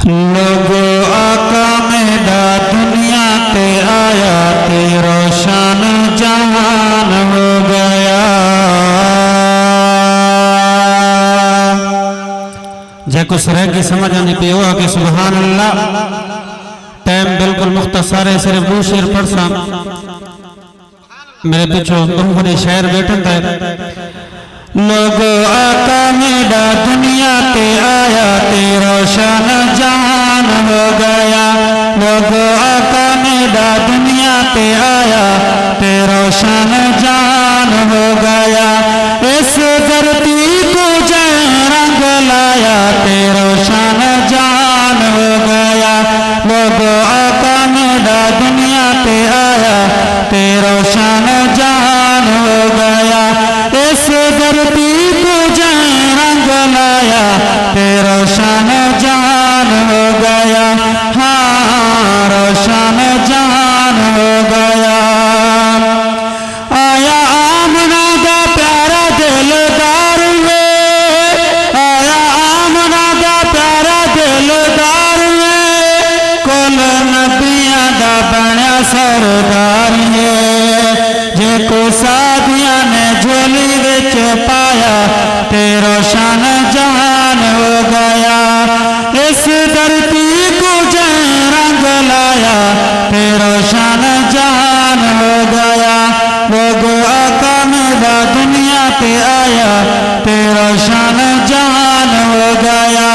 लोगो आका मेरा दुनिया पे आया ते रोशन जहान हो गया। जैको सर की समझ आने पे हुआ कि सुभान अल्लाह। टाइम बिल्कुल मुख्तसर है, सिर्फ दो शेर पढ़ सा मेरे पीछे तुम शहर बैठे थे। लोगो आका मेरा दुनिया पे आया ते रोशन जहान हो गया। लोगो आका मेरा दुनिया पे आया ते रोशन जहान हो गया। इस धरती को रंग लाया ते रोशन जहान हो गया। लोगो आका मेरा दुनिया पे आया ते रोशन जहान हो गया। इस धरती को रंग लाया ते रोशन जहान हो गया। हाँ रोशन जहान हो गया। आया आमना दा प्यारा दिलदार वे, आया आमना दा प्यारा दिलदार वे, कुल नबियां दा बनया सरदार है। जेको सादियां ने झोली विच पाया ते रोशन जहान हो गया। इस धरती को रंग लाया ते रोशन जहान हो गया। लोगो आका मेरा दुनिया पे आया ते रोशन जहान हो गया।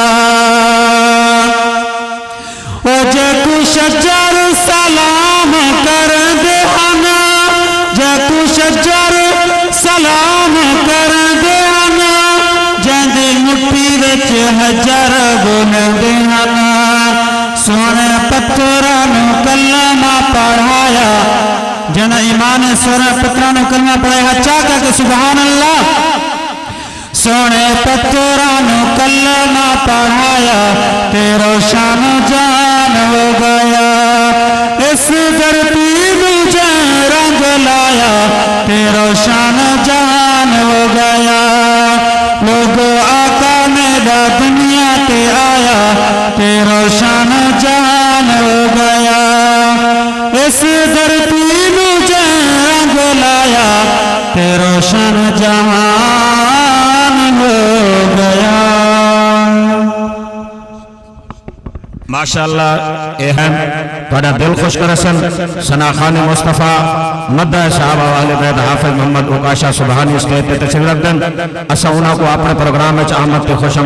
ओ जेको शजर सलाम कर दे हना, जेको शजर सलाम कर दे हना, जंदी मुट्ठी विच हजर बुन दे हना। सोने पत्थरां नूं कलमा पढ़ाया, जन ईमान सोने पत्थरां नूं कलमा पढ़ाया चाका के सुभान अल्लाह। सोने पत्थरां नूं कलमा पढ़ाया ते रोशन जहान हो गया। इस धरती नूं रंग लाया ते रोशन जहान हो गया। लोगो आका मेरा दुनिया पे आया ते रोशन जहान हो गया। इस धरती नूं रंग लाया ते रोशन जहान हो गया। माशाअल्लाह एहन थोड़ा दिल खुश करसन सना खान मुस्तफ़ा मद्दा साहब वाले बैद हाफिज मोहम्मद उकाशा सुबहानी स्टेज पे तशरीफ रखदन। असा उन्हां को अपने प्रोग्राम में आमद ते खुश